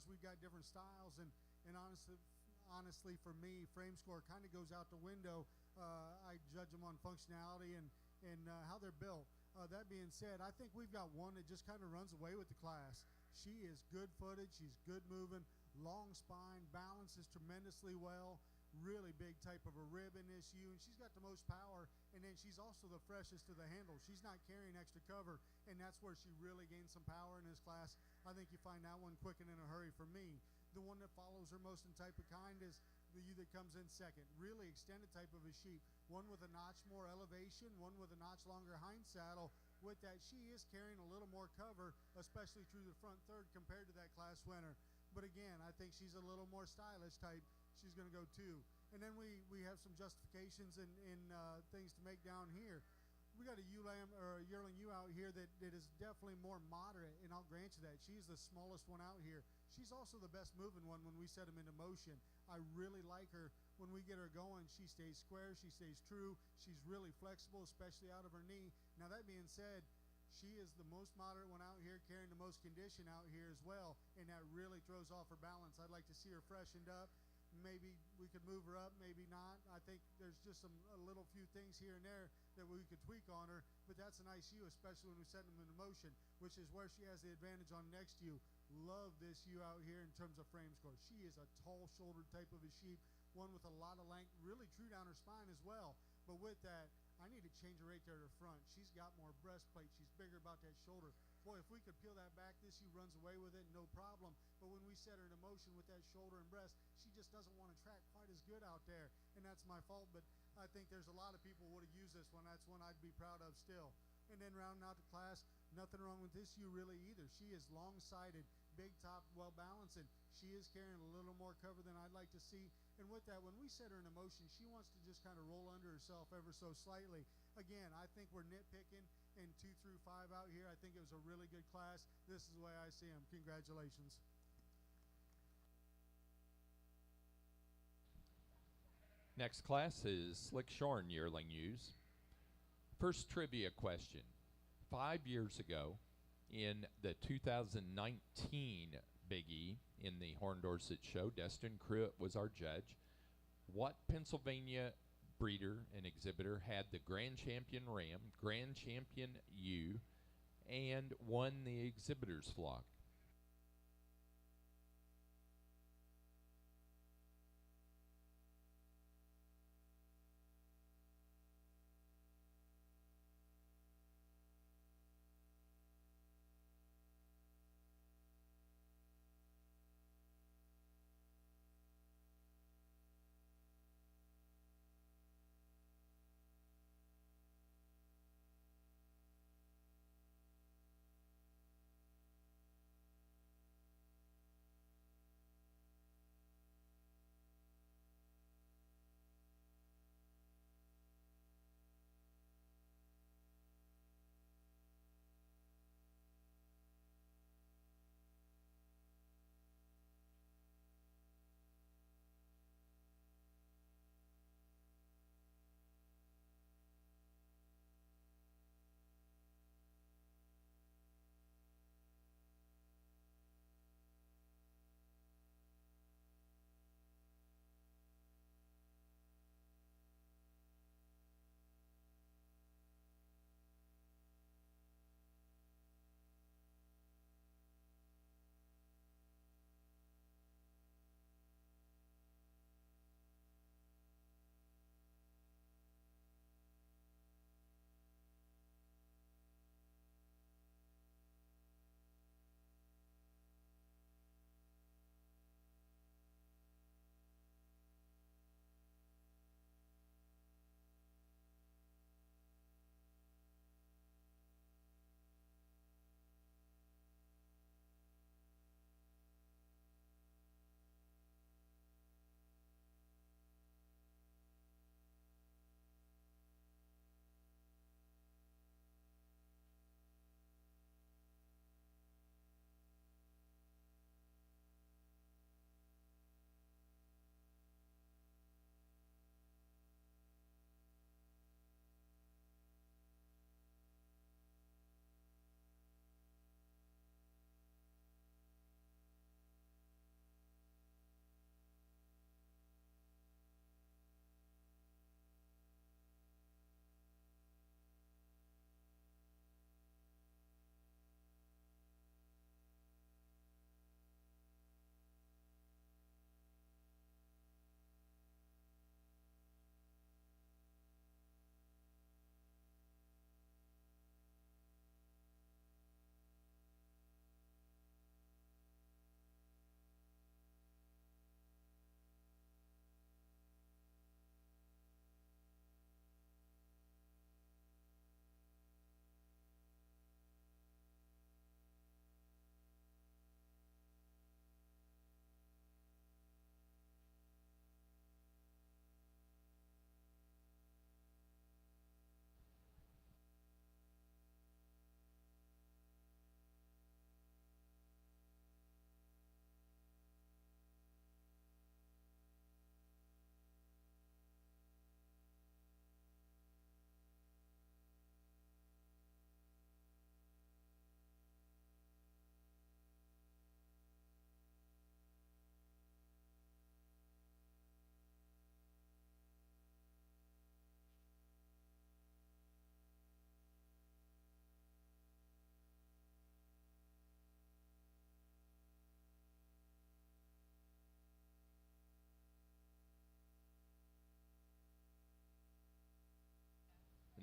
course, we've got different styles, and honestly, for me, frame score kind of goes out the window. I judge them on functionality and how they're built. That being said, I think we've got one that just kind of runs away with the class. She is good-footed. She's good moving, long spine, balances tremendously well. Really big type of a rib in this ewe, and she's got the most power, and then she's also the freshest to the handle. She's not carrying extra cover, and that's where she really gains some power in this class. I think you find that one quick and in a hurry for me. The one that follows her most in type of kind is the ewe that comes in second. Really extended type of a sheep. One with a notch more elevation, one with a notch longer hind saddle. With that, she is carrying a little more cover, especially through the front third compared to that class winner. But again, I think she's a little more stylish type. She's going to go 2. And then we have some justifications and things to make down here. We got a ewe lamb or a yearling ewe out here that is definitely more moderate, and I'll grant you that. She's the smallest one out here. She's also the best moving one when we set them into motion. I really like her. When we get her going, she stays square, she stays true. She's really flexible, especially out of her knee. Now, that being said, she is the most moderate one out here, carrying the most condition out here as well, and that really throws off her balance. I'd like to see her freshened up. Maybe we could move her up, maybe not. I think there's just a little few things here and there that we could tweak on her, but that's a nice ewe, especially when we set them into motion, which is where she has the advantage on next ewe. Love this ewe out here in terms of frame score. She is a tall-shouldered type of a sheep, one with a lot of length, really true down her spine as well. But with that, I need to change her right there to the front. She's got more breastplate. She's bigger about that shoulder. Boy, if we could peel that back, this ewe runs away with it, no problem. But when we set her into motion with that shoulder and breast, she just doesn't want to track quite as good out there, and that's my fault. But I think there's a lot of people would have used this one. That's one I'd be proud of still. And then rounding out the class, nothing wrong with this ewe really either. She is long-sided, big top, well-balanced, and she is carrying a little more cover than I'd like to see. And with that, when we set her into motion, she wants to just kind of roll under herself ever so slightly. Again, I think we're nitpicking in 2 through 5 out here. I think it was a really good class. This is the way I see them. Congratulations. Next class is Slick Shorn yearling ewes. First trivia question. 5 years ago, in the 2019 Big E in the Horn Dorset show, Destin Cruitt was our judge. What Pennsylvania breeder and exhibitor had the Grand Champion Ram, Grand Champion ewe, and won the exhibitor's flock?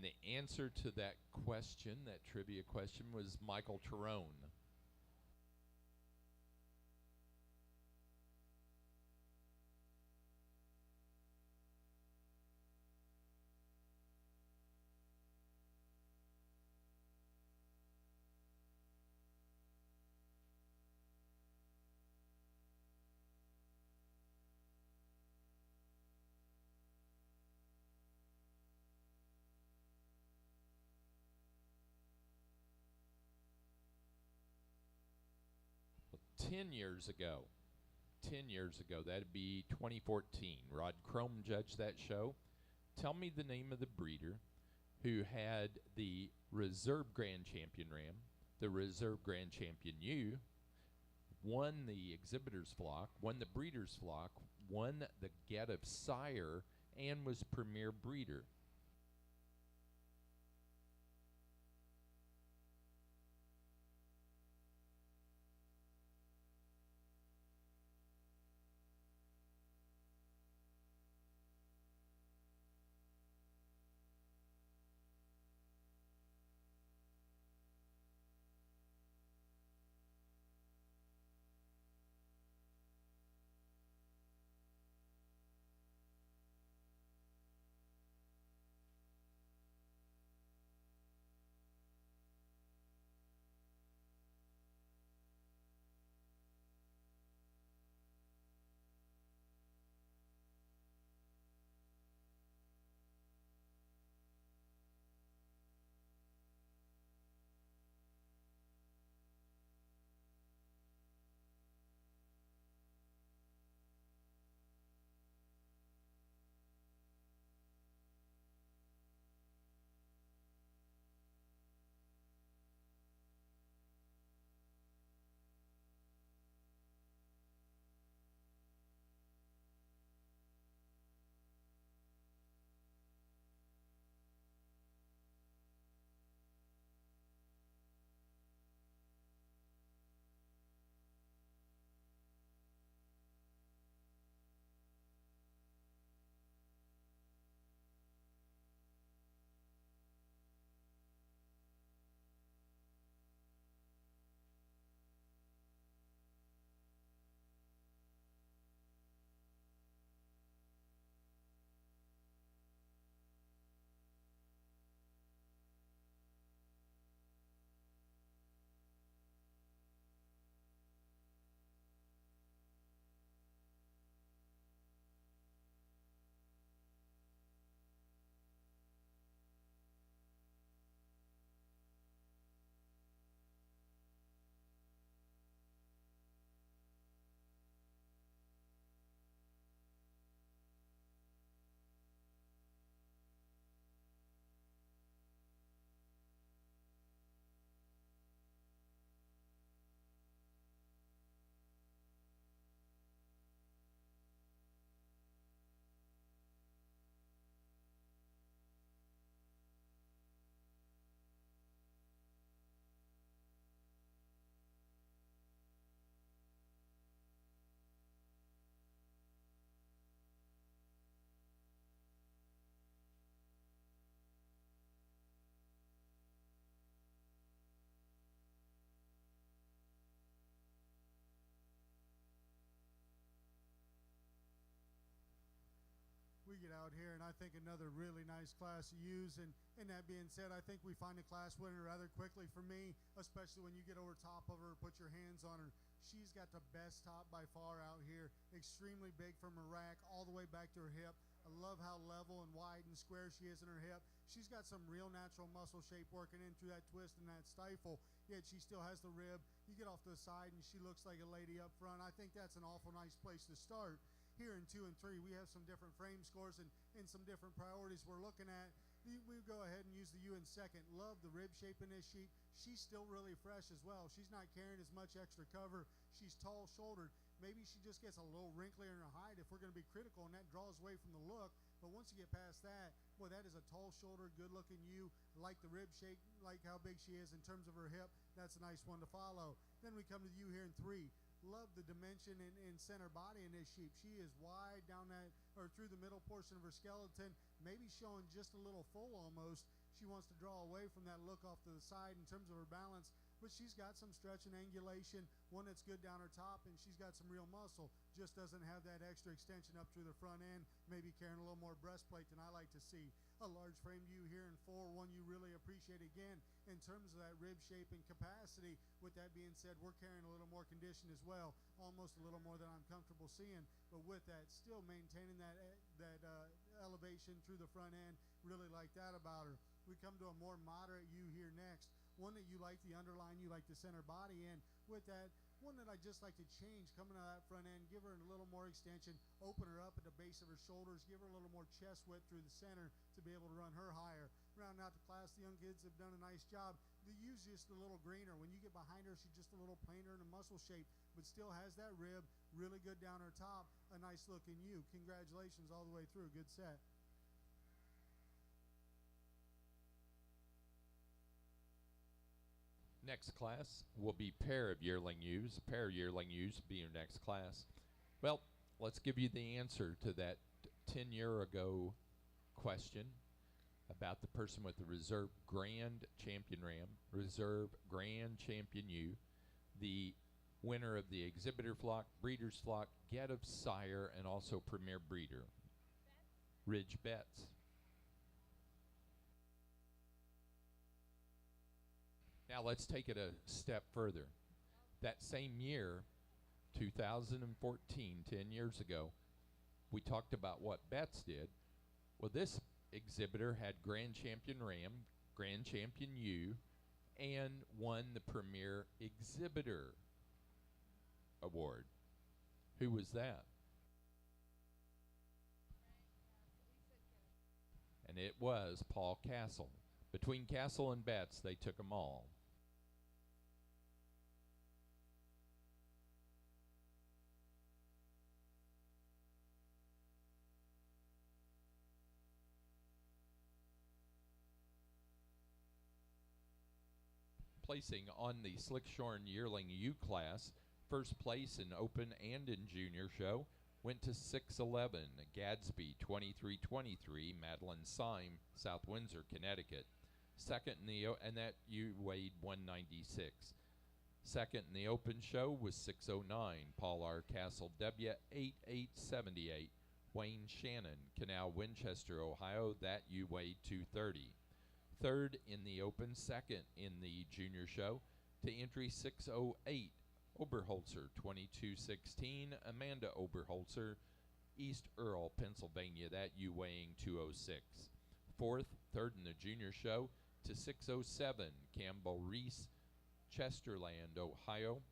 And the answer to that question, that trivia question, was Michael Tyrone. Well, 10 years ago, that'd be 2014. Rod Crome judged that show. Tell me the name of the breeder who had the Reserve Grand Champion Ram, the Reserve Grand Champion ewe, won the exhibitor's flock, won the breeder's flock, won the get of sire, and was premier breeder. We get out here, and I think another really nice class to use. And that being said, I think we find a class winner rather quickly for me, especially when you get over top of her, put your hands on her. She's got the best top by far out here. Extremely big from her rack all the way back to her hip. I love how level and wide and square she is in her hip. She's got some real natural muscle shape working in through that twist and that stifle, yet she still has the rib. You get off to the side, and she looks like a lady up front. I think that's an awful nice place to start. Here in 2 and 3, we have some different frame scores and some different priorities we're looking at. We go ahead and use the U in second. Love the rib shape in this sheep. She's still really fresh as well. She's not carrying as much extra cover. She's tall-shouldered. Maybe she just gets a little wrinklier in her hide if we're going to be critical, and that draws away from the look. But once you get past that, boy, that is a tall-shouldered, good-looking ewe. Like the rib shape, like how big she is in terms of her hip. That's a nice one to follow. Then we come to the ewe here in 3. Love the dimension in center body in this sheep. She is wide down that, or through the middle portion of her skeleton, maybe showing just a little full almost. She wants to draw away from that look off to the side in terms of her balance, but she's got some stretch and angulation, one that's good down her top, and she's got some real muscle. Just doesn't have that extra extension up through the front end, maybe carrying a little more breastplate than I like to see. A large frame view here in 4, one you really appreciate again in terms of that rib shape and capacity. With that being said, we're carrying a little more condition as well, almost a little more than I'm comfortable seeing, but with that, still maintaining that elevation through the front end. Really like that about her. We come to a more moderate U here next, one that you like the underline, you like the center body in. With that, one that I just like to change coming out of that front end, give her a little more extension, open her up at the base of her shoulders, give her a little more chest width through the center to be able to run her higher. Rounding out the class, the young kids have done a nice job. The U's just a little greener. When you get behind her, she's just a little plainer in a muscle shape, but still has that rib, really good down her top, a nice looking U. Congratulations all the way through, good set. Next class will be pair of yearling ewes. Pair of yearling ewes will be your next class. Well, let's give you the answer to that 10-year ago question about the person with the reserve grand champion ram, reserve grand champion ewe, the winner of the exhibitor flock, breeder's flock, get of sire, and also premier breeder. Ridge Betts. Now let's take it a step further. That same year, 2014, 10 years ago, we talked about what Betts did. Well, this exhibitor had Grand Champion Ram, Grand Champion ewe, and won the Premier Exhibitor Award. Who was that? And it was Paul Castle. Between Castle and Betts, they took them all. Placing on the Slickshorn Yearling U class, first place in Open and in Junior Show went to 6'11", Gadsby 2323, Madeline Syme, South Windsor, Connecticut. Second in the and that U weighed 196. Second in the Open show was 6'09", Paul R. Castle W 8878, Wayne Shannon, Canal, Winchester, Ohio. That U weighed 230. Third in the Open, second in the Junior show to entry 608, Oberholzer 2216, Amanda Oberholzer, East Earl, Pennsylvania. That U weighing 206. Fourth, third in the Junior show to 607, Campbell Reese, Chesterland, Ohio.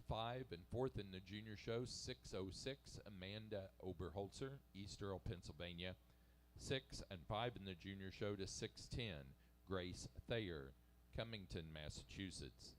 5 and fourth in the Junior show, 606, Amanda Oberholzer, East Earl, Pennsylvania. 6 and 5 in the Junior show to 610, Grace Thayer, Cummington, Massachusetts.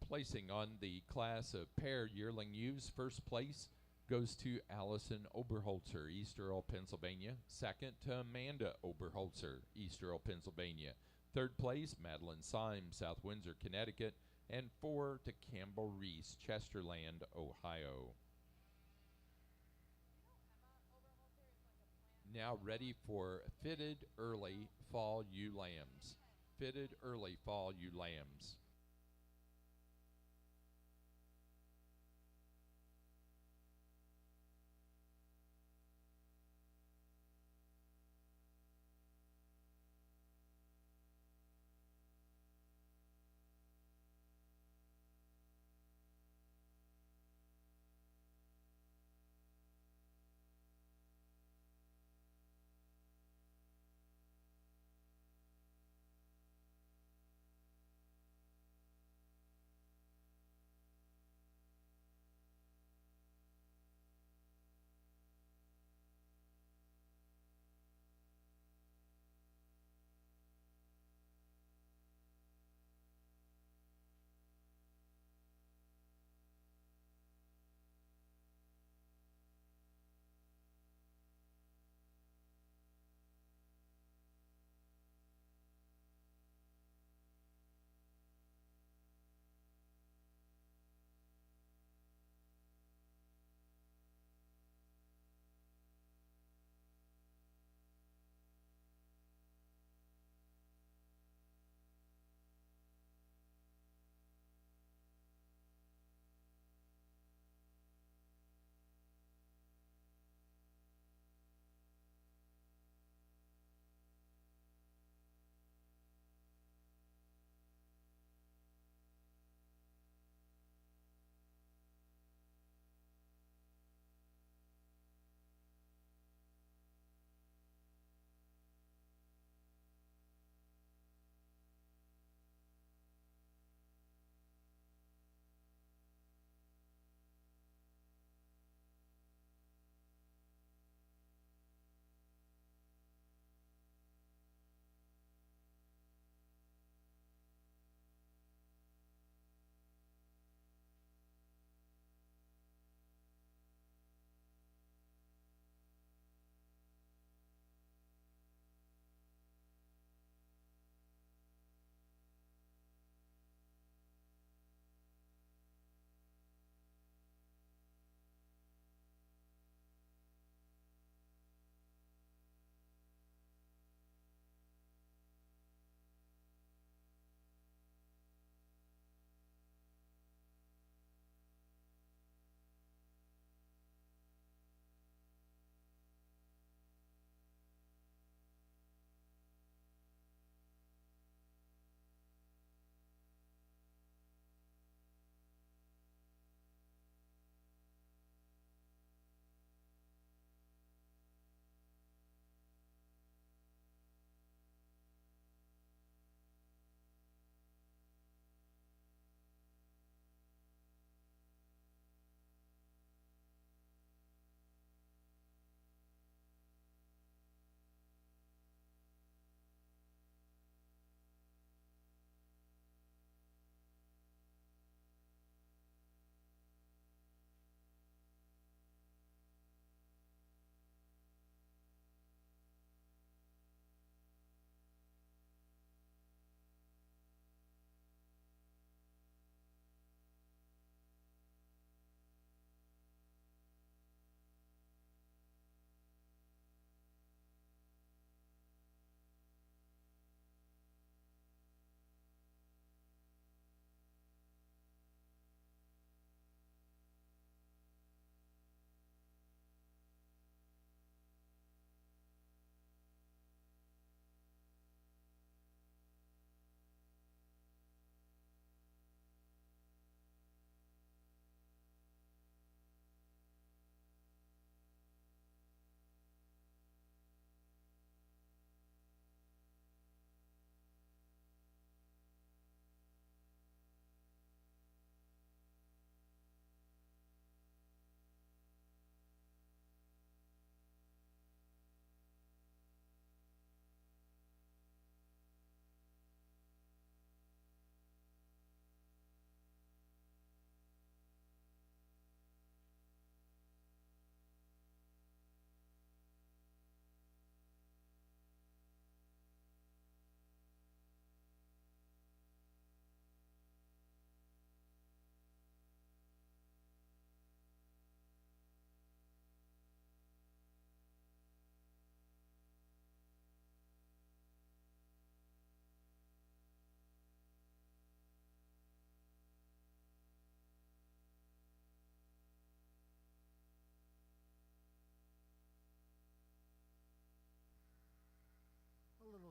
Placing on the class of pair yearling ewes, first place goes to Allison Oberholzer, East Earl, Pennsylvania. Second to Amanda Oberholzer, East Earl, Pennsylvania. Third place, Madeline Syme, South Windsor, Connecticut. And 4 to Campbell Reese, Chesterland, Ohio. Now ready for fitted early fall ewe lambs. Fitted early fall ewe lambs.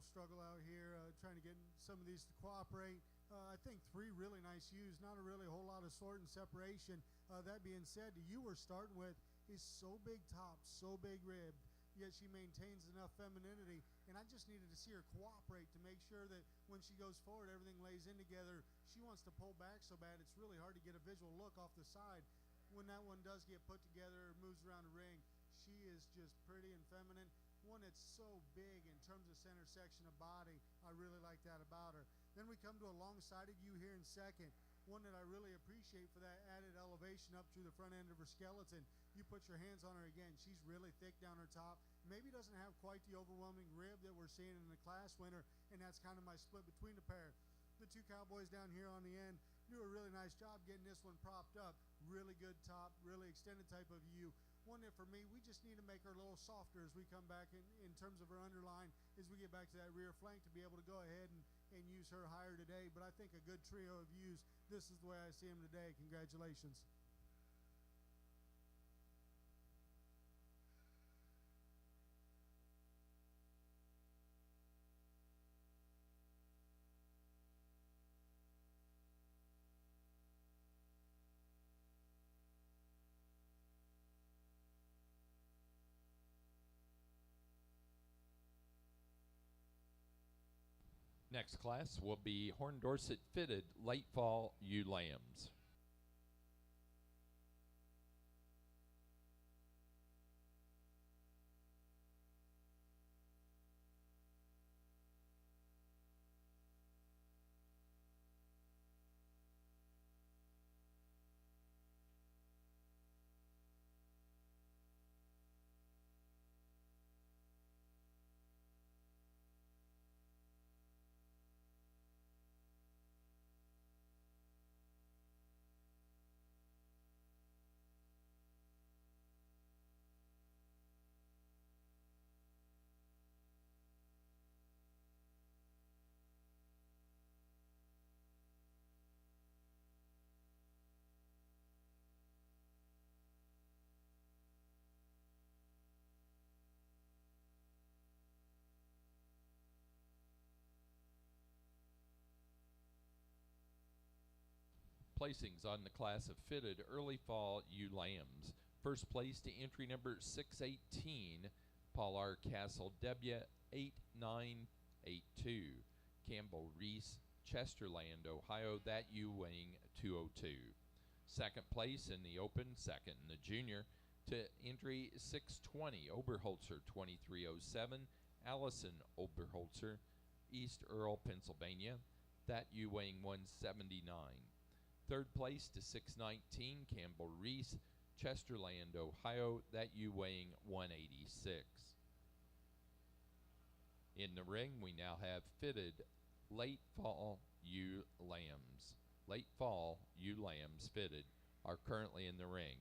little struggle out here trying to get some of these to cooperate. I think 3 really nice ewes, not a really whole lot of sort and separation. That being said, the ewe we're starting with is so big top, so big ribbed, yet she maintains enough femininity. And I just needed to see her cooperate to make sure that when she goes forward, everything lays in together. She wants to pull back so bad, it's really hard to get a visual look off the side. When that one does get put together or moves around the ring, she is just pretty and feminine. One that's so big in terms of center section of body. I really like that about her. Then we come to a long-sided ewe here in second. One that I really appreciate for that added elevation up through the front end of her skeleton. You put your hands on her again, she's really thick down her top. Maybe doesn't have quite the overwhelming rib that we're seeing in the class winner, and that's kind of my split between the pair. The 2 cowboys down here on the end do a really nice job getting this one propped up. Really good top, really extended type of ewe. One that for me, we just need to make her a little softer as we come back in terms of her underline, as we get back to that rear flank to be able to go ahead and use her higher today. But I think a good trio of ewes, this is the way I see them today. Congratulations. Next class will be Horn Dorset fitted late fall ewe lambs. Placings on the class of fitted early fall ewe lambs. First place to entry number 618, Paul R. Castle W 8982, Campbell Reese, Chesterland, Ohio, that ewe weighing 202. Second place in the open, second in the junior, to entry 620, Oberholzer 2307, Allison Oberholzer, East Earl, Pennsylvania, that ewe weighing 179. Third place to 619, Campbell Reese, Chesterland, Ohio, that ewe weighing 186. In the ring, we now have fitted late fall ewe lambs. Late fall ewe lambs fitted are currently in the ring.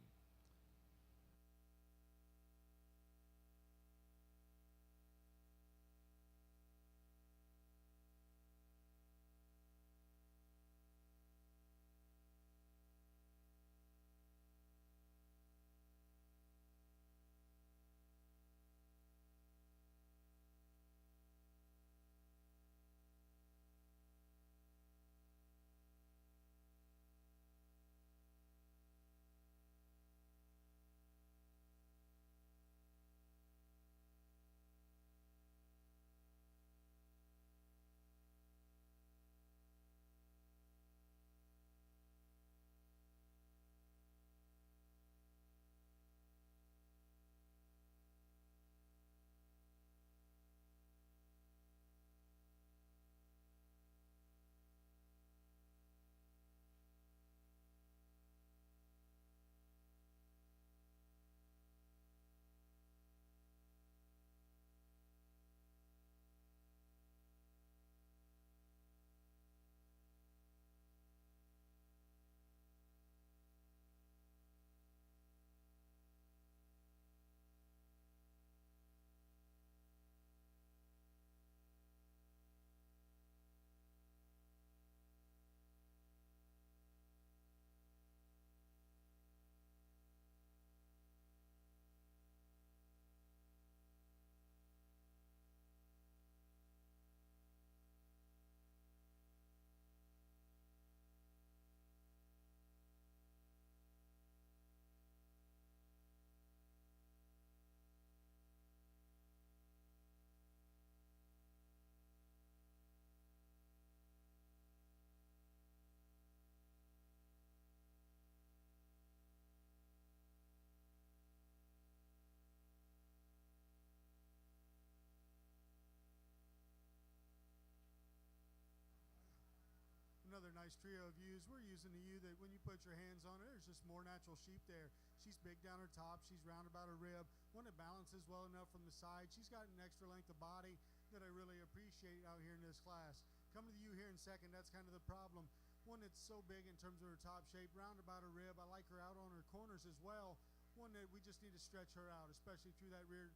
nice trio of ewes. We're using a ewe that when you put your hands on her, there's just more natural sheep there. She's big down her top. She's round about her rib. One that balances well enough from the side. She's got an extra length of body that I really appreciate out here in this class. Coming to the ewe here in second, that's kind of the problem. One that's so big in terms of her top shape, round about her rib. I like her out on her corners as well. One that we just need to stretch her out, especially through that rear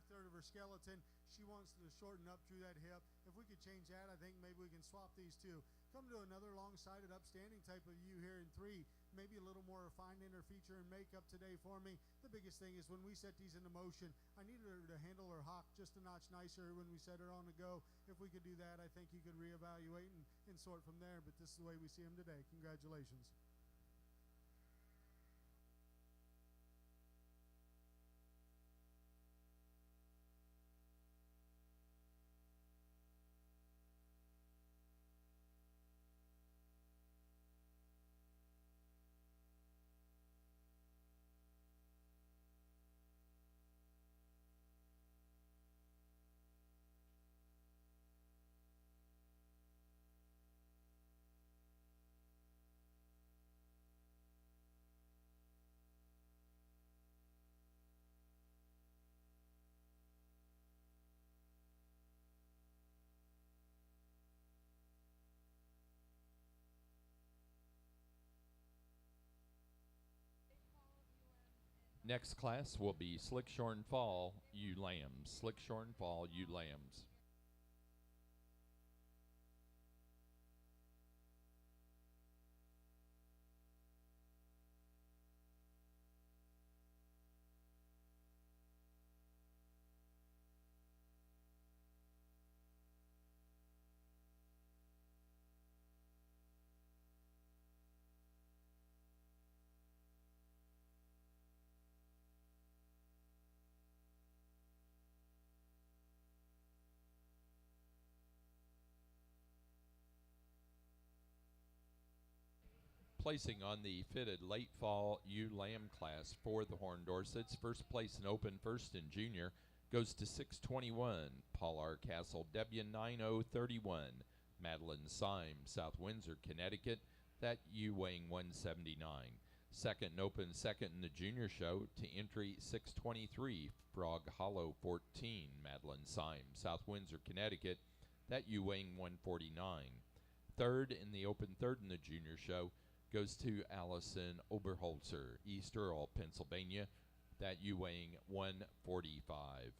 third of her skeleton. She wants to shorten up through that hip. If we could change that, I think maybe we can swap these two. Come to another long-sided upstanding type of ewe here in three. Maybe a little more refined in her feature and makeup today for me. The biggest thing is when we set these into motion, I needed her to handle her hock just a notch nicer when we set her on the go. If we could do that, I think you could reevaluate and sort from there. But this is the way we see them today. Congratulations. Next class will be Slickshorn Fall ewe lambs. Slickshorn Fall ewe lambs. Placing on the fitted late fall ewe lamb class for the Horned Dorsets. First place in open first in junior goes to 621. Paul R. Castle, Debian 9031. Madeline Syme, South Windsor, Connecticut. That ewe weighing 179. Second and open second in the junior show to entry 623. Frog Hollow 14. Madeline Syme, South Windsor, Connecticut. That ewe weighing 149. Third in the open third in the junior show goes to Allison Oberholzer, East Earl, Pennsylvania. That ewe weighing 145.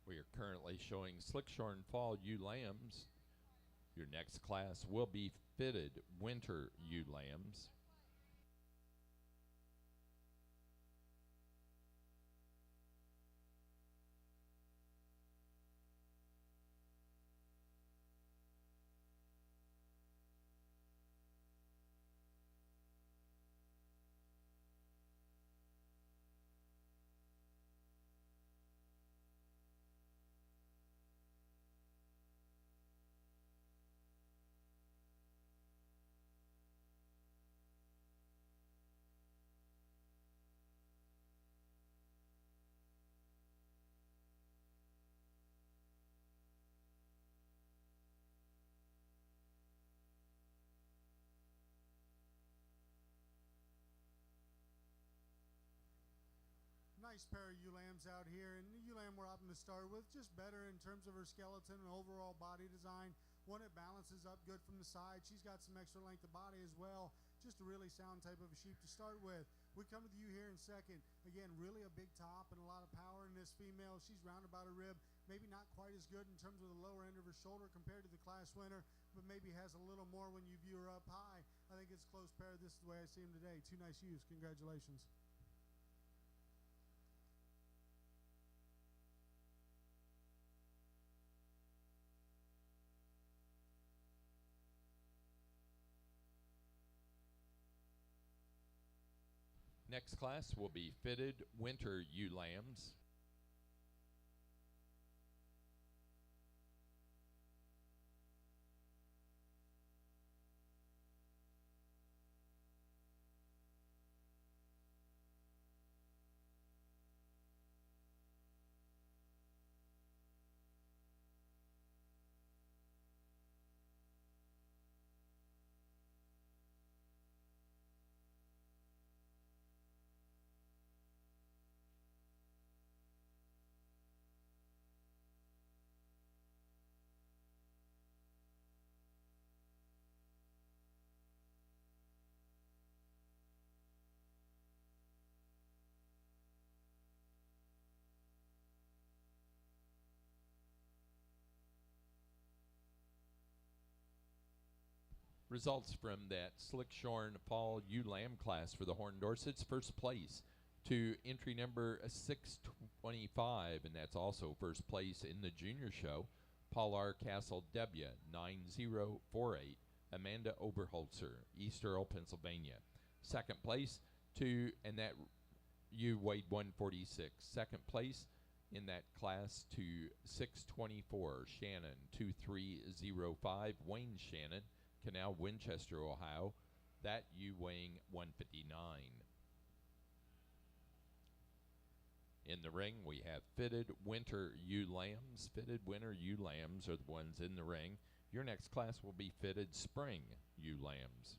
We are currently showing Slickshorn Fall ewe lambs. Your next class will be fitted winter ewe lambs. Nice pair of ewe lambs out here, and the ewe lamb we're opting to start with, just better in terms of her skeleton and overall body design. One that balances up good from the side. She's got some extra length of body as well. Just a really sound type of a sheep to start with. We come to you here in second. Again, really a big top and a lot of power in this female. She's round about her rib. Maybe not quite as good in terms of the lower end of her shoulder compared to the class winner, but maybe has a little more when you view her up high. I think it's a close pair. This is the way I see them today. Two nice ewes. Congratulations. Next class will be fitted winter ewe lambs. Results from that Slickshorn Fall ewe lamb class for the Horn Dorsets. First place to entry number 625, and that's also first place in the junior show. Paul R. Castle W, 9048. Amanda Oberholzer, East Earl, Pennsylvania. Second place to, and that ewe weighed 146. Second place in that class to 624, Shannon, 2305. Wayne Shannon, Canal, Winchester, Ohio. That ewe weighing 159. In the ring, we have fitted winter ewe lambs. Fitted winter ewe lambs are the ones in the ring. Your next class will be fitted spring ewe lambs.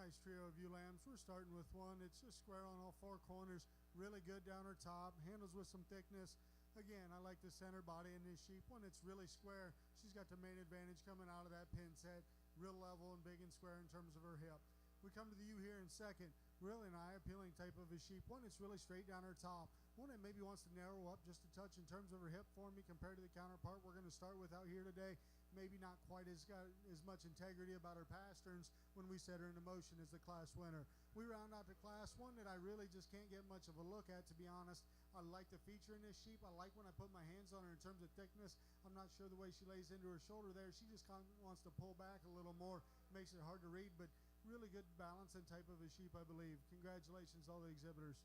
Nice trio of ewe lambs. We're starting with one. It's just square on all four corners. Really good down her top. Handles with some thickness. Again, I like the center body in this sheep. When it's really square, she's got the main advantage coming out of that pin set. Real level and big and square in terms of her hip. We come to the ewe here in second. Really an eye-appealing type of a sheep. One that's really straight down her top. One that maybe wants to narrow up just a touch in terms of her hip for me compared to the counterpart we're going to start with out here today. Maybe not quite got as much integrity about her pasterns when we set her into motion as the class winner. We round out the class one that I really just can't get much of a look at, to be honest. I like the feature in this sheep. I like when I put my hands on her in terms of thickness. I'm not sure the way she lays into her shoulder there. She just kind of wants to pull back a little more. Makes it hard to read, but really good balance and type of a sheep, I believe. Congratulations, all the exhibitors.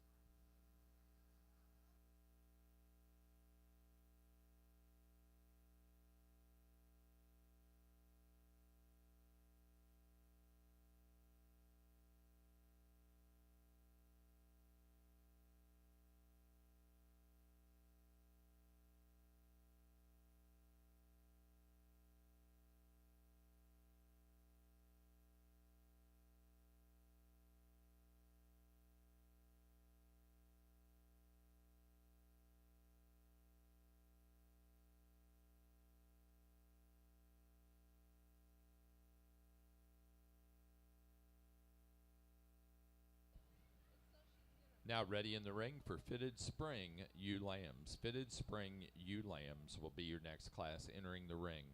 Now ready in the ring for fitted spring ewe lambs. Fitted spring ewe lambs will be your next class entering the ring.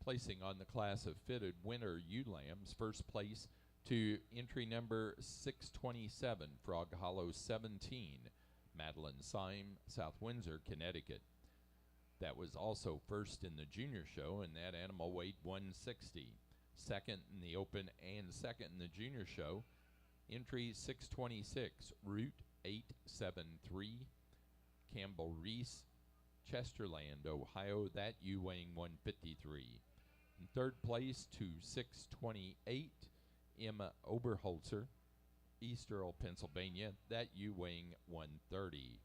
Placing on the class of fitted winter ewe lambs, first place to entry number 627, Frog Hollow 17, Madeline Syme, South Windsor, Connecticut. That was also first in the junior show, and that animal weighed 160. Second in the open and second in the junior show, entry 626, Route 873, Campbell Reese, Chesterland, Ohio. That ewe weighing 153. In third place to 628, Emma Oberholzer, East Earl, Pennsylvania. That ewe weighing 130.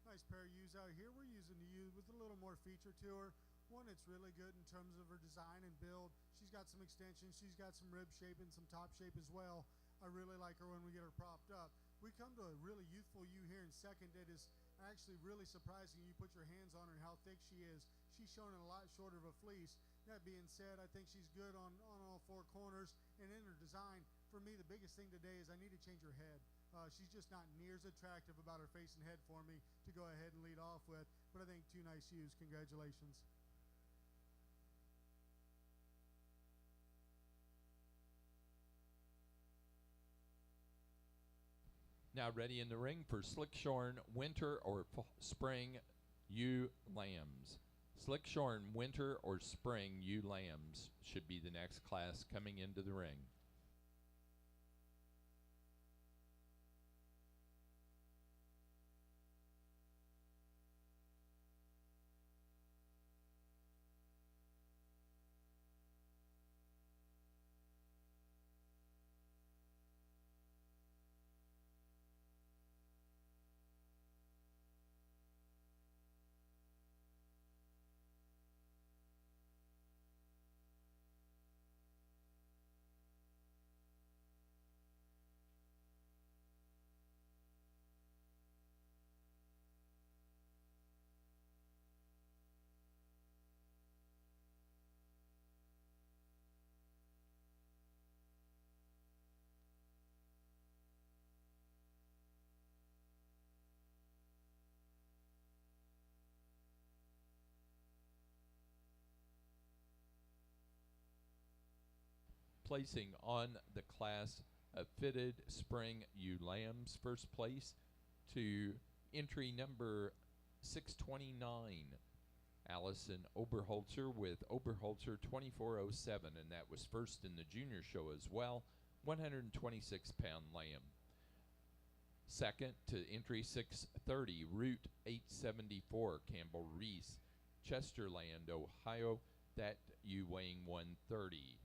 Nice pair of ewes out here. We're using the ewe with a little more feature to her. One that's really good in terms of her design and build. She's got some extensions. She's got some rib shape and some top shape as well. I really like her when we get her propped up. We come to a really youthful ewe here in second that is actually really surprising. You put your hands on her and how thick she is. She's showing a lot shorter of a fleece. That being said, I think she's good on all four corners and in her design. For me, the biggest thing today is I need to change her head. She's just not near as attractive about her face and head for me to go ahead and lead off with. But I think two nice ewes. Congratulations. Now ready in the ring for Slickshorn winter or spring ewe lambs. Slickshorn winter or spring ewe lambs should be the next class coming into the ring. Placing on the class of fitted spring ewe lambs, first place to entry number 629, Allison Oberholzer with Oberholzer 2407, and that was first in the junior show as well, 126-pound lamb. Second to entry 630, Route 874, Campbell Reese, Chesterland, Ohio, that ewe weighing 130.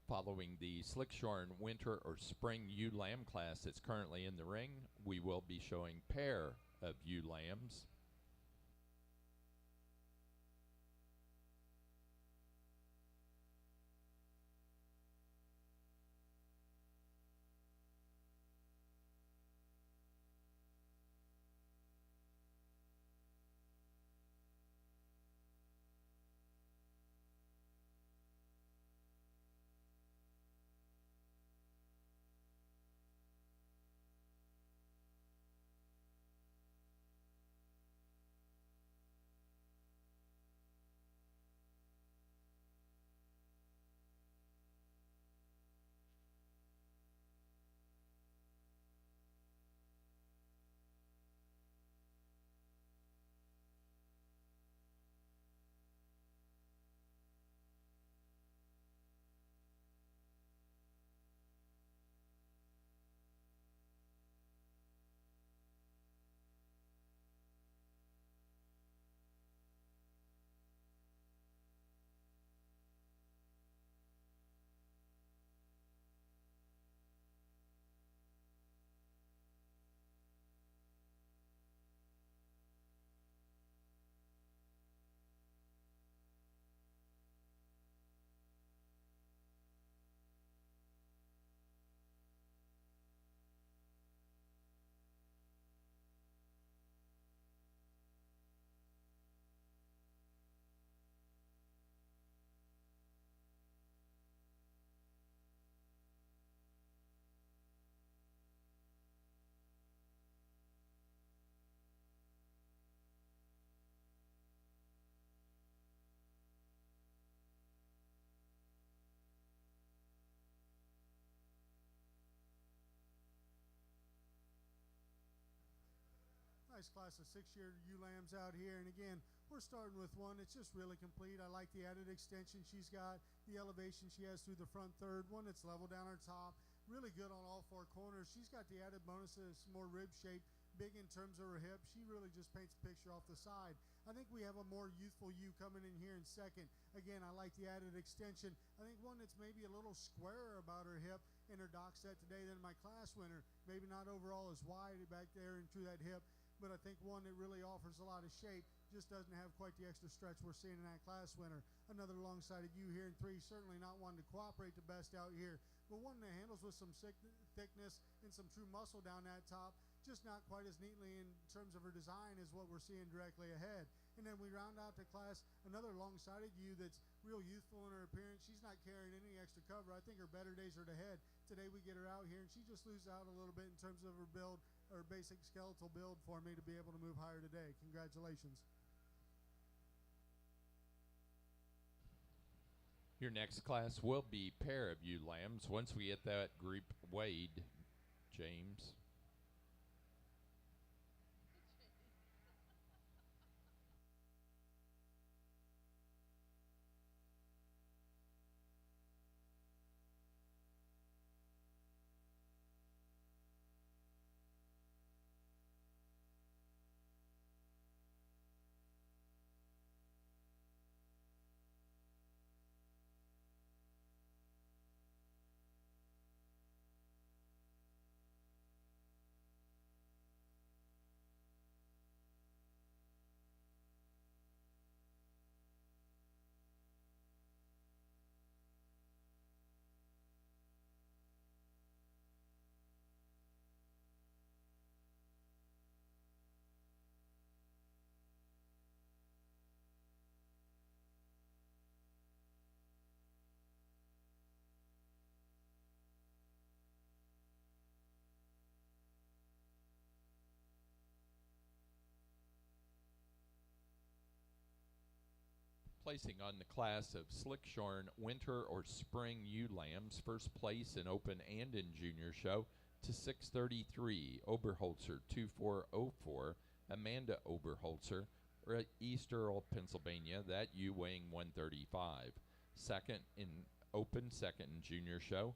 Following the Slickshorn winter or spring ewe lamb class that's currently in the ring, we will be showing pair of ewe lambs. Nice class of 6-year ewe lambs out here, and again, we're starting with one. It's just really complete. I like the added extension she's got, the elevation she has through the front third, one that's level down her top, really good on all four corners. She's got the added bonus of some more rib shape big in terms of her hip. She really just paints a picture off the side. I think we have a more youthful you coming in here in second. Again, I like the added extension. I think one that's maybe a little squarer about her hip in her dock set today than my class winner. Maybe not overall as wide back there and through that hip, but I think one that really offers a lot of shape, just doesn't have quite the extra stretch we're seeing in that class winner. Another long-sided U here in 3, certainly not one to cooperate the best out here, but one that handles with some thickness and some true muscle down that top, just not quite as neatly in terms of her design as what we're seeing directly ahead. And then we round out the class, another long-sided U that's real youthful in her appearance. She's not carrying any extra cover. I think her better days are ahead. Today we get her out here, and she just loses out a little bit in terms of her build, or basic skeletal build for me to be able to move higher today. Congratulations. Your next class will be pair of ewe lambs. Once we get that group weighed, James. Placing on the class of slick-shorn winter or spring ewe lambs, first place in open and in junior show to 633, Oberholzer 2404, Amanda Oberholzer, East Earl, Pennsylvania, that ewe weighing 135. Second in open, second in junior show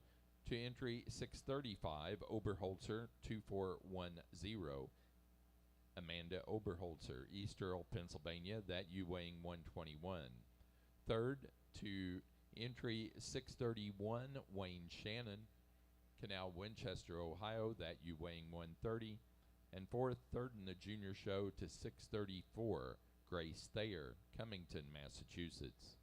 to entry 635, Oberholzer 2410, Amanda Oberholzer, East Earl, Pennsylvania, that ewe weighing 121. Third to entry 631, Wayne Shannon, Canal, Winchester, Ohio, that ewe weighing 130. And fourth, third in the junior show to 634, Grace Thayer, Cummington, Massachusetts.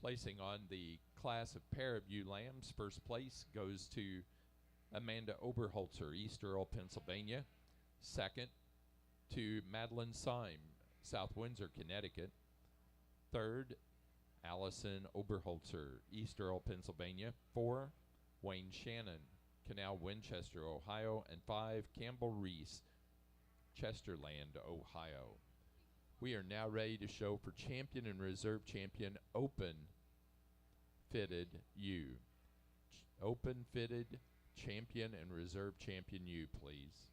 Placing on the class of pair of ewe lambs, first place goes to Amanda Oberholzer, East Earl, Pennsylvania. Second to Madeline Syme, South Windsor, Connecticut. Third, Allison Oberholzer, East Earl, Pennsylvania. 4, Wayne Shannon, Canal, Winchester, Ohio. And 5, Campbell Reese, Chesterland, Ohio. We are now ready to show for champion and reserve champion open fitted ewe. Open fitted champion and reserve champion ewe, please.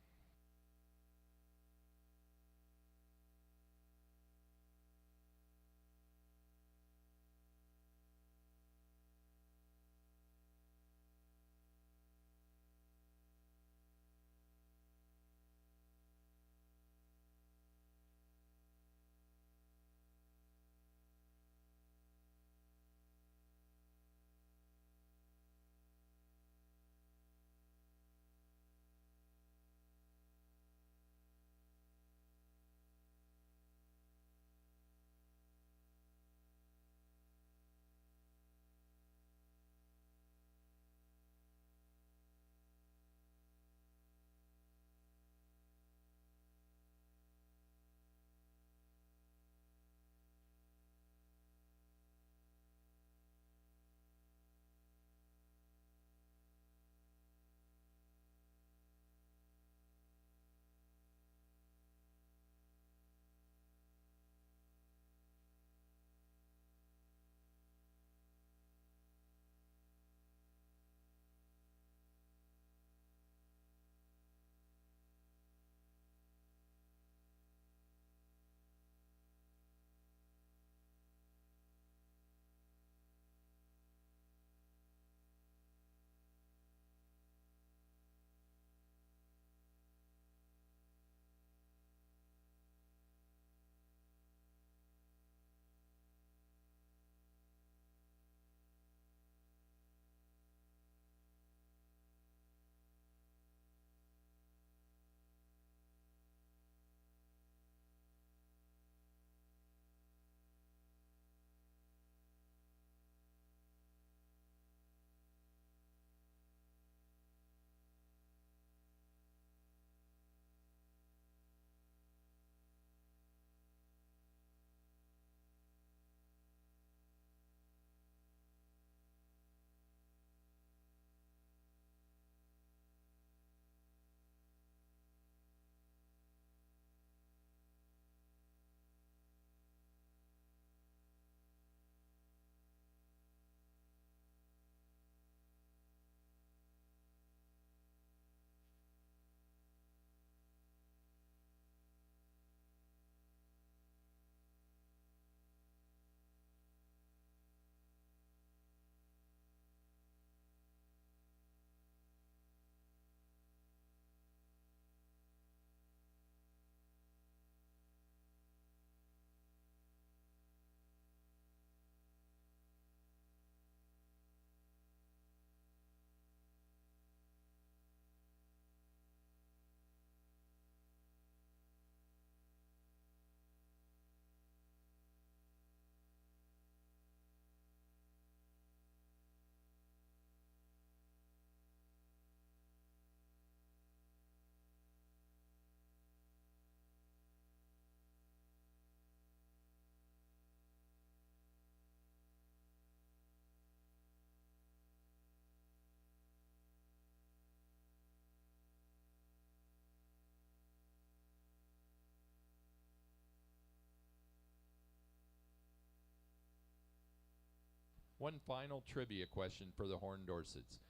One final trivia question for the Horn Dorsets.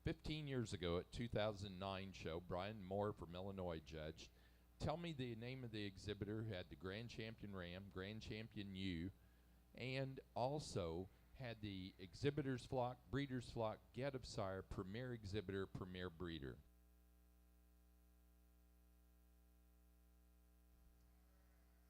15 years ago at 2009 show, Brian Moore from Illinois judged. Tell me the name of the exhibitor who had the Grand Champion Ram, Grand Champion ewe, and also had the Exhibitor's Flock, Breeder's Flock, Get of Sire, Premier Exhibitor, Premier Breeder.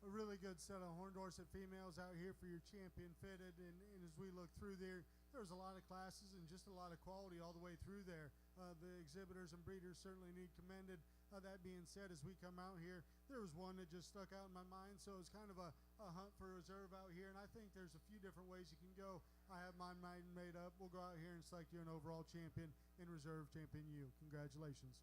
A really good set of Horn Dorset females out here for your champion fitted, and as we look through there's a lot of classes and just a lot of quality all the way through there. The exhibitors and breeders certainly need commended. That being said, as we come out here, there was one that just stuck out in my mind, so it's kind of a hunt for a reserve out here, and I think there's a few different ways you can go. I have my mind made up. We'll go out here and select you an overall champion in reserve champion U. Congratulations.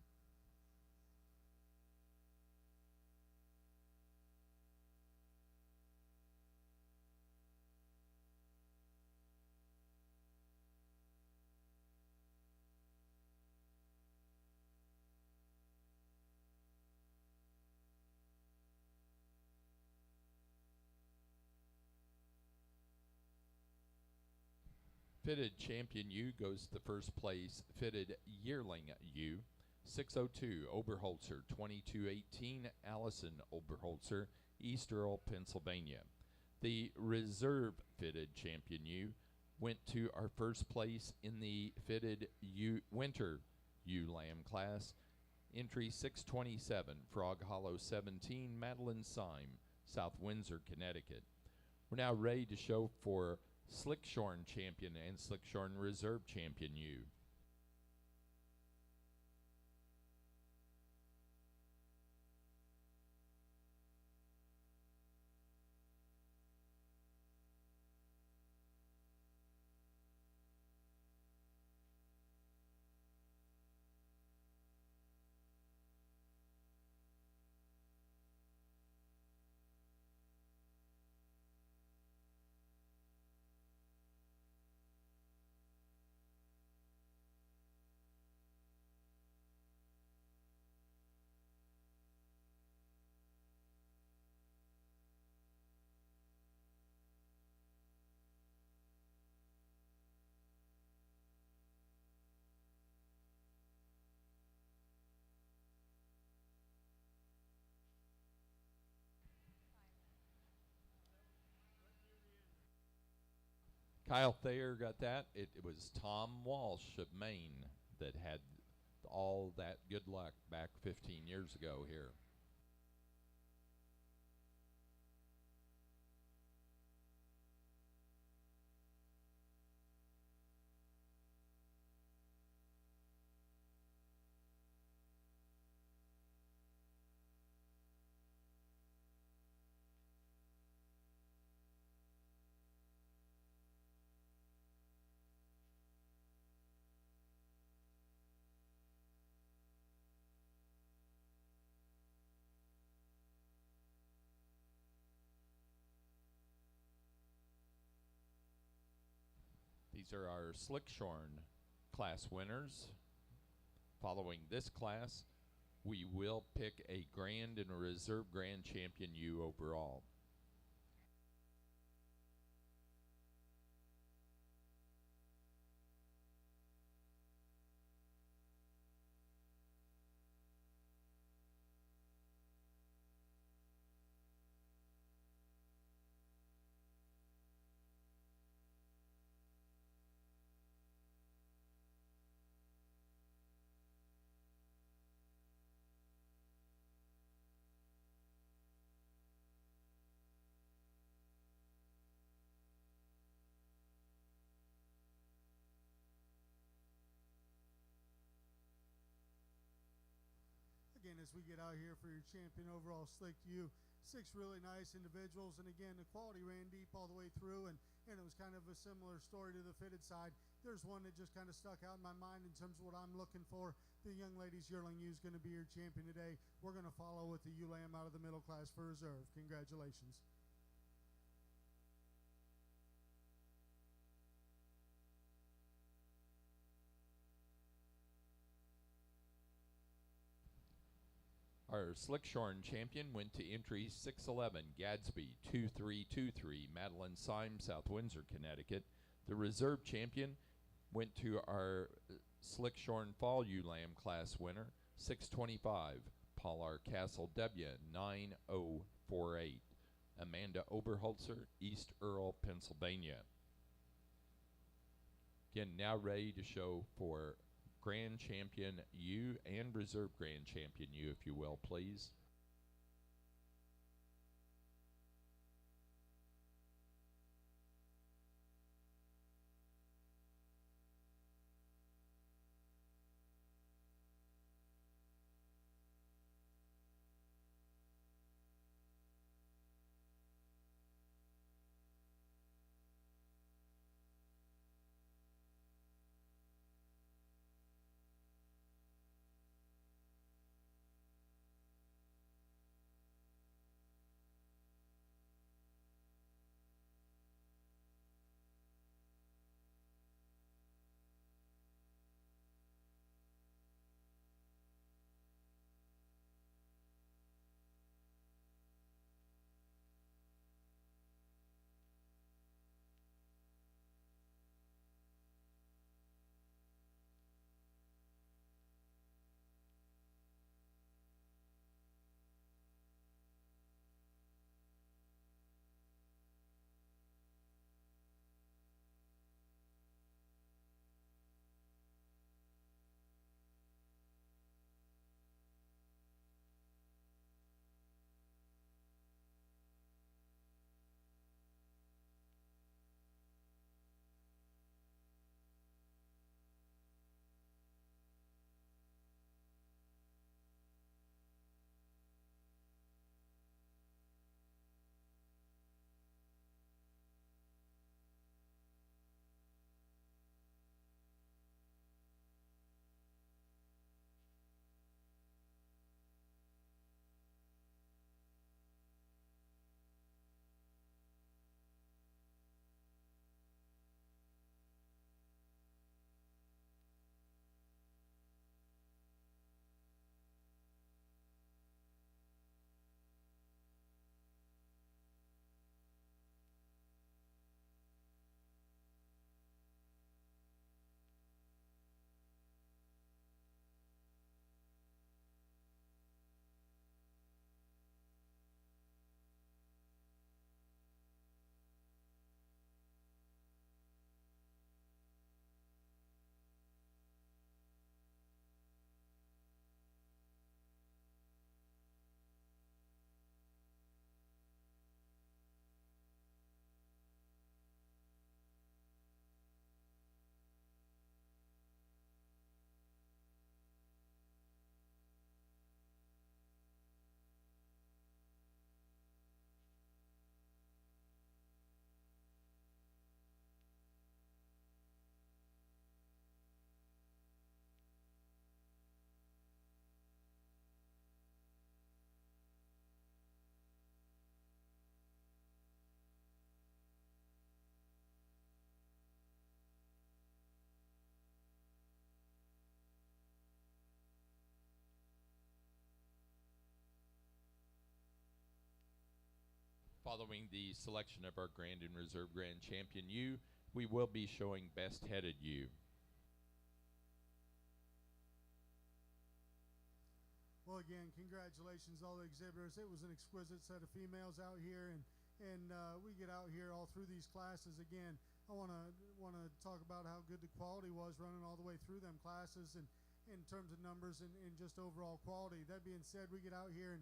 Fitted Champion U goes to first place. Fitted Yearling U, 602 Oberholzer, 2218 Allison Oberholzer, East Earl, Pennsylvania. The Reserve Fitted Champion U went to our first place in the Fitted Winter ewe lamb class. Entry 627, Frog Hollow 17, Madeline Syme, South Windsor, Connecticut. We're now ready to show for Slickshorn Champion and Slickshorn Reserve Champion U. Kyle Thayer got that. It was Tom Walsh of Maine that had all that good luck back 15 years ago here. These are our Slickshorn class winners. Following this class, we will pick a Grand and a Reserve Grand Champion U overall. Again, as we get out here for your champion overall Slick U, 6 really nice individuals, and again, the quality ran deep all the way through, and it was kind of a similar story to the fitted side. There's one that just kind of stuck out in my mind in terms of what I'm looking for. The young ladies yearling U is going to be your champion today. We're going to follow with the ewe lamb out of the middle class for reserve. Congratulations. Our Slickshorn champion went to entry 611, Gadsby 2323, Madeline Syme, South Windsor, Connecticut. The reserve champion went to our Slick Shorn Fall Ewe Lamb class winner, 625, Pollard Castle W, 9048. Amanda Oberholzer, East Earl, Pennsylvania. Again, now ready to show for Grand Champion ewe and Reserve Grand Champion ewe, if you will, please. Following the selection of our Grand and Reserve Grand Champion ewe, we will be showing Best Headed ewe. Well, again, congratulations all the exhibitors. It was an exquisite set of females out here, and we get out here all through these classes. Again, I want to talk about how good the quality was running all the way through them classes, and in terms of numbers and just overall quality. That being said, we get out here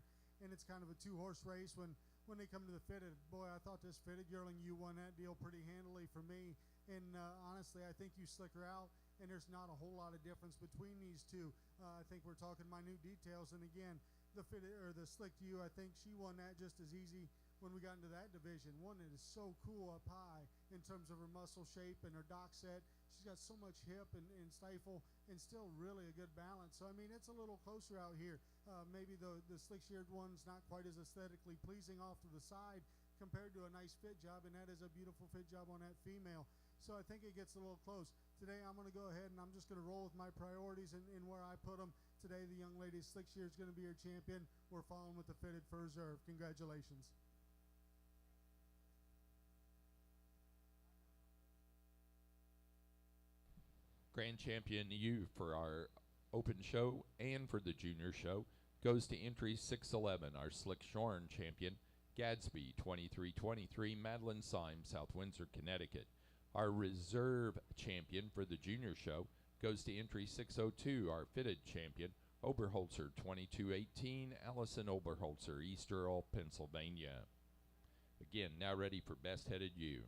and it's kind of a two-horse race when they come to the fitted. Boy, I thought this fitted yearling ewe won that deal pretty handily for me. And honestly, I think you slick her out, and there's not a whole lot of difference between these two. I think we're talking minute details. And again, the fitted or the slicked ewe, I think she won that just as easy when we got into that division. One that is so cool up high in terms of her muscle shape and her dock set. She's got so much hip and stifle and still really a good balance. So, I mean, it's a little closer out here. Maybe the slick-sheared one's not quite as aesthetically pleasing off to the side compared to a nice fit job, and that is a beautiful fit job on that female. So I think it gets a little close. Today I'm going to go ahead and I'm just going to roll with my priorities and where I put them. Today the young lady's slick shear is going to be her champion. We're following with the fitted for reserve. Congratulations. Grand Champion U for our open show and for the junior show goes to entry 611, our Slick Shorn champion, Gadsby 2323, Madeline Syme, South Windsor, Connecticut. Our reserve champion for the junior show goes to entry 602, our fitted champion, Oberholzer 2218, Allison Oberholzer, East Earl, Pennsylvania. Again, now ready for Best Headed U.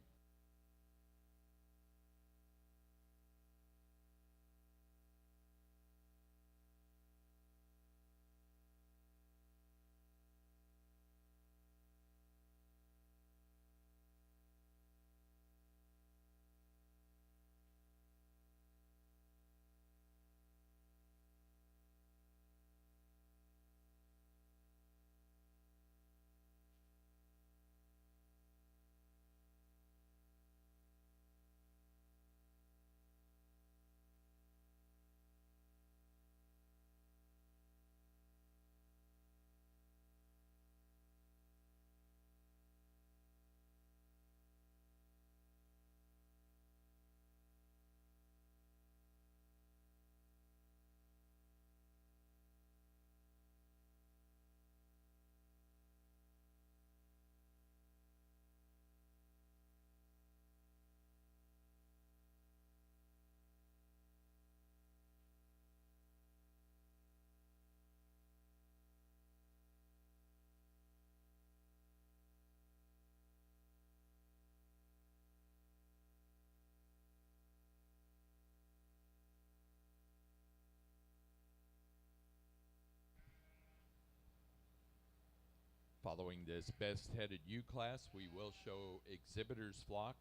Following this Best Headed U class, we will show Exhibitor's Flock,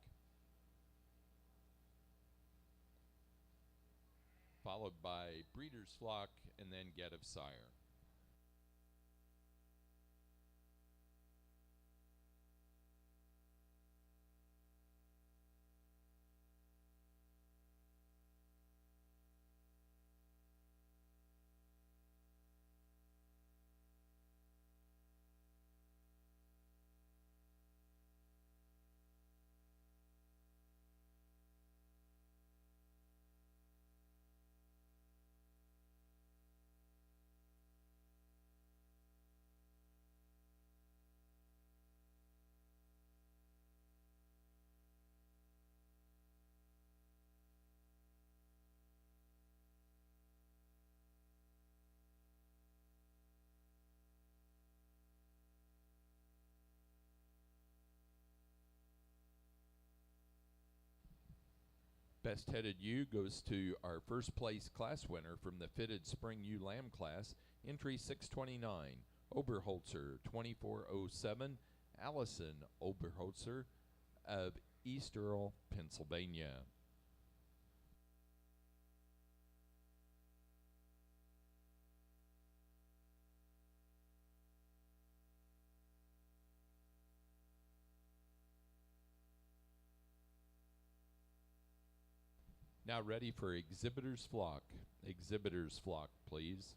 followed by Breeder's Flock, and then Get of Sire. Best Headed U goes to our first place class winner from the fitted Spring U Lamb class, entry 629, Oberholzer 2407, Allison Oberholzer of East Earl, Pennsylvania. Now ready for Exhibitor's Flock. Exhibitor's Flock, please.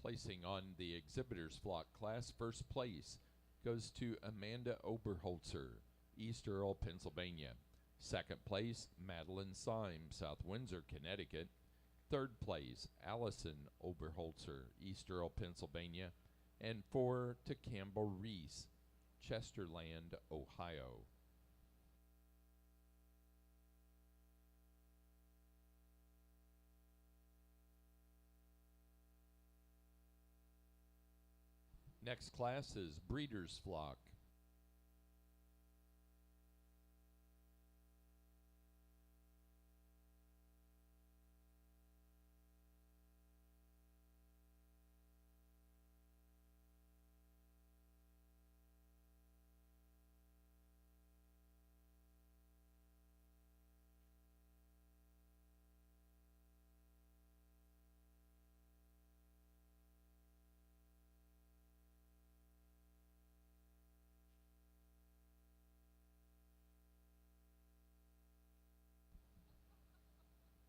Placing on the exhibitors flock class, first place goes to Amanda Oberholzer, East Earl, Pennsylvania. Second place, Madeline Syme, South Windsor, Connecticut. Third place, Allison Oberholzer, East Earl, Pennsylvania. And 4 to Campbell Reese, Chesterland, Ohio. Next class is Breeders' Flock.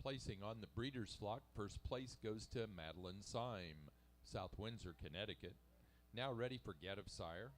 Placing on the Breeders' Flock, first place goes to Madeline Syme, South Windsor, Connecticut. Now ready for Get of Sire.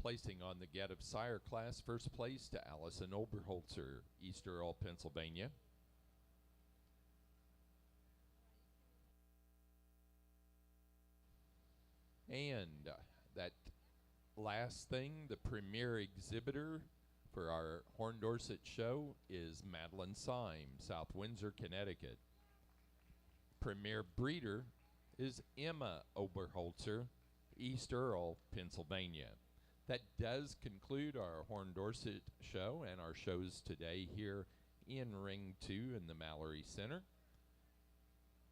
Placing on the Get of Sire class, first place to Allison Oberholzer, East Earl, Pennsylvania. And that last thing, the premier exhibitor for our Horn Dorset show is Madeline Syme, South Windsor, Connecticut. Premier breeder is Emma Oberholzer, East Earl, Pennsylvania. That does conclude our Horn Dorset show and our shows today here in Ring 2 in the Mallory Center.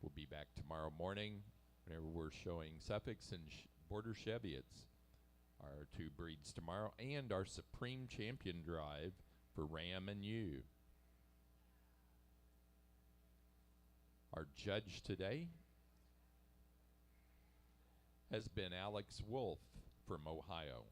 We'll be back tomorrow morning whenever we're showing Suffolks and Border Cheviots, our 2 breeds tomorrow, and our Supreme Champion drive for Ram and Ewe. Our judge today has been Alex Wolf from Ohio.